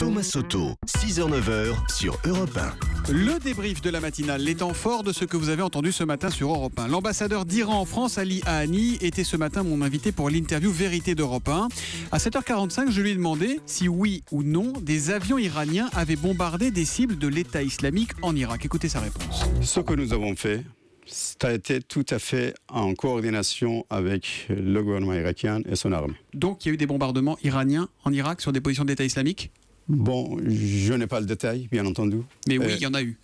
Thomas Soto, 6h-9h sur Europe 1. Le débrief de la matinale, les temps forts de ce que vous avez entendu ce matin sur Europe 1. L'ambassadeur d'Iran en France, Ali Ahani, était ce matin mon invité pour l'interview Vérité d'Europe 1. À 7h45, je lui ai demandé si oui ou non, des avions iraniens avaient bombardé des cibles de l'État islamique en Irak. Écoutez sa réponse. Ce que nous avons fait, ça a été tout à fait en coordination avec le gouvernement irakien et son armée. Donc il y a eu des bombardements iraniens en Irak sur des positions de l'État islamique ? Bon, je n'ai pas le détail, bien entendu. Mais oui, il y en a eu.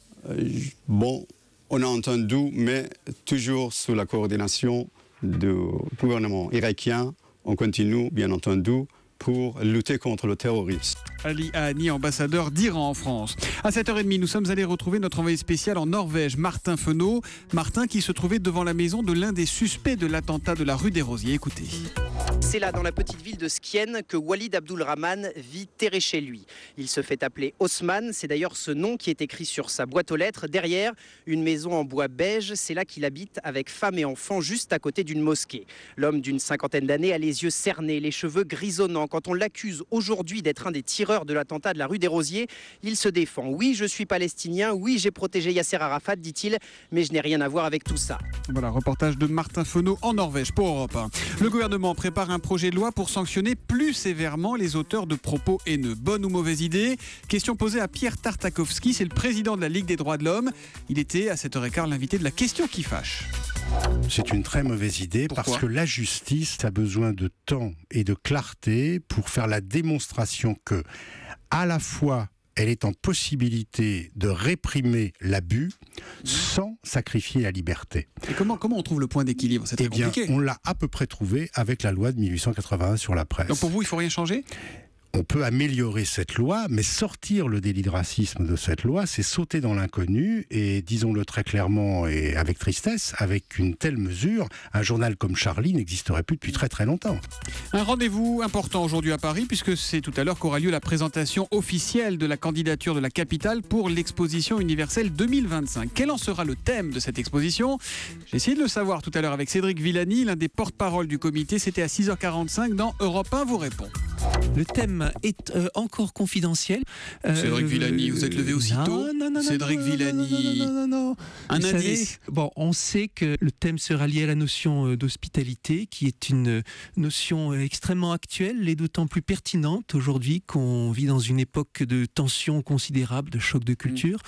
Bon, on a entendu, mais toujours sous la coordination du gouvernement irakien. On continue, bien entendu, pour lutter contre le terrorisme. Ali Ahani, ambassadeur d'Iran en France. À 7h30, nous sommes allés retrouver notre envoyé spécial en Norvège, Martin Fenot. Martin qui se trouvait devant la maison de l'un des suspects de l'attentat de la rue des Rosiers. Écoutez. C'est là, dans la petite ville de Skien, que Walid Abdulrahman vit terré chez lui. Il se fait appeler Osman, c'est d'ailleurs ce nom qui est écrit sur sa boîte aux lettres. Derrière, une maison en bois beige, c'est là qu'il habite avec femme et enfants, juste à côté d'une mosquée. L'homme d'une cinquantaine d'années a les yeux cernés, les cheveux grisonnants. Quand on l'accuse aujourd'hui d'être un des tireurs de l'attentat de la rue des Rosiers, il se défend. Oui, je suis palestinien, oui, j'ai protégé Yasser Arafat, dit-il, mais je n'ai rien à voir avec tout ça. Voilà, reportage de Martin Fenot en Norvège pour Europe 1. Le gouvernement prépare un projet de loi pour sanctionner plus sévèrement les auteurs de propos haineux. Bonne ou mauvaise idée ? Question posée à Pierre Tartakovsky, c'est le président de la Ligue des droits de l'homme. Il était à 7h15 l'invité de la question qui fâche. C'est une très mauvaise idée. Pourquoi ? Parce que la justice a besoin de temps et de clarté pour faire la démonstration que, à la fois, elle est en possibilité de réprimer l'abus sans sacrifier la liberté. Et comment on trouve le point d'équilibre ? C'est très compliqué. On l'a à peu près trouvé avec la loi de 1881 sur la presse. Donc pour vous, il ne faut rien changer ? On peut améliorer cette loi, mais sortir le délit de racisme de cette loi, c'est sauter dans l'inconnu. Et disons-le très clairement et avec tristesse, avec une telle mesure, un journal comme Charlie n'existerait plus depuis très très longtemps. Un rendez-vous important aujourd'hui à Paris, puisque c'est tout à l'heure qu'aura lieu la présentation officielle de la candidature de la capitale pour l'exposition universelle 2025. Quel en sera le thème de cette exposition ? J'ai essayé de le savoir tout à l'heure avec Cédric Villani, l'un des porte-parole du comité. C'était à 6h45 dans Europe 1 vous répond. Le thème est encore confidentiel. Cédric Villani, vous êtes levé aussitôt ? Non, Cédric Villani. Non. Un Vous indice. savez, on sait que le thème sera lié à la notion d'hospitalité, qui est une notion extrêmement actuelle et d'autant plus pertinente aujourd'hui qu'on vit dans une époque de tensions considérables, de choc de culture.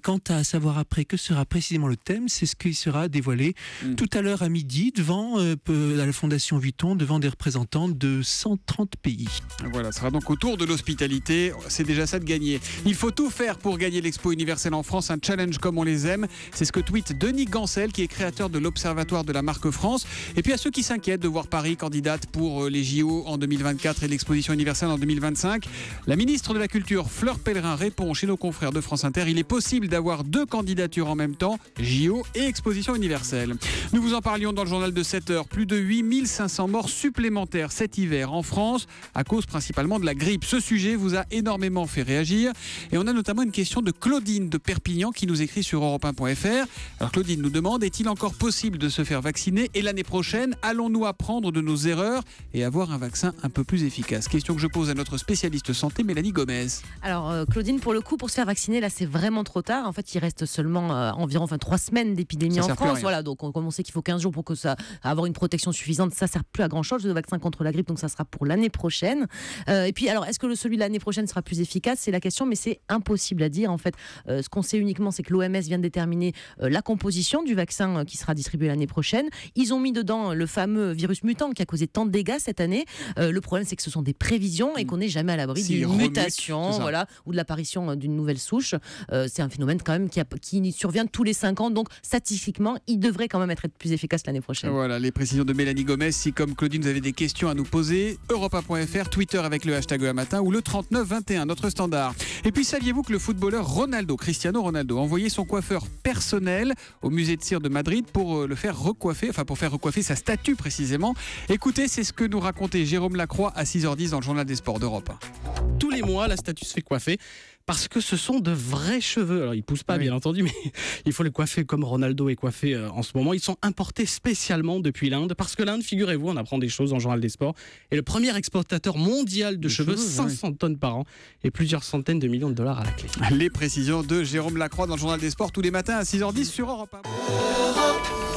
Quant à savoir après que sera précisément le thème, c'est ce qui sera dévoilé tout à l'heure à midi devant à la Fondation Vuitton, devant des représentants de 130 pays. Voilà, ce sera donc autour de l'hospitalité. C'est déjà ça de gagner. Il faut tout faire pour gagner l'Expo universelle en France, un challenge comme on les aime. C'est ce que tweet Denis Gancel, qui est créateur de l'Observatoire de la marque France. Et puis à ceux qui s'inquiètent de voir Paris candidate pour les JO en 2024 et l'Exposition universelle en 2025, la ministre de la Culture, Fleur Pellerin, répond chez nos confrères de France Inter. Il est possible d'avoir deux candidatures en même temps, JO et Exposition universelle. Nous vous en parlions dans le journal de 7h. Plus de 8500 morts supplémentaires cet hiver en France, à cause principalement de la grippe. Ce sujet vous a énormément fait réagir et on a notamment une question de Claudine de Perpignan qui nous écrit sur europe1.fr. Alors Claudine nous demande, est-il encore possible de se faire vacciner et l'année prochaine, allons-nous apprendre de nos erreurs et avoir un vaccin un peu plus efficace ? Question que je pose à notre spécialiste santé Mélanie Gomez. Alors Claudine, pour le coup, pour se faire vacciner, là c'est vraiment trop tard. En fait, il reste seulement environ 3 semaines d'épidémie en France. Voilà, donc on sait qu'il faut 15 jours pour que ça avoir une protection suffisante. Ça sert plus à grand chose, le vaccin contre la grippe, donc ça sera pour l'année prochaine. Et puis alors, est-ce que celui de l'année prochaine sera plus efficace ? C'est la question, mais c'est impossible à dire. En fait, ce qu'on sait uniquement, c'est que l'OMS vient de déterminer la composition du vaccin qui sera distribué l'année prochaine. Ils ont mis dedans le fameux virus mutant qui a causé tant de dégâts cette année. Le problème, c'est que ce sont des prévisions et qu'on n'est jamais à l'abri d'une mutation, voilà, ou de l'apparition d'une nouvelle souche. C'est un phénomène quand même qui survient tous les 5 ans. Donc, statistiquement, il devrait quand même être plus efficace l'année prochaine. Voilà, les précisions de Mélanie Gomez. Si, comme Claudine, vous avez des questions à nous poser, europe1.fr, Twitter avec le hashtag EAMatin ou le 3921, notre standard. Et puis, saviez-vous que le footballeur Cristiano Ronaldo, a envoyé son coiffeur personnel au musée de cire de Madrid pour le faire recoiffer, pour faire recoiffer sa statue précisément. Écoutez, c'est ce que nous racontait Jérôme Lacroix à 6h10 dans le journal des sports d'Europe. Tous les mois, la statue se fait coiffer parce que ce sont de vrais cheveux. Alors ils poussent pas bien entendu, mais il faut les coiffer comme Ronaldo est coiffé en ce moment. Ils sont importés spécialement depuis l'Inde, parce que l'Inde, figurez-vous, on apprend des choses dans le journal des sports, est le premier exportateur mondial de cheveux, 500 tonnes par an et plusieurs centaines de millions de dollars à la clé. Les précisions de Jérôme Lacroix dans le journal des sports tous les matins à 6h10 sur Europe 1.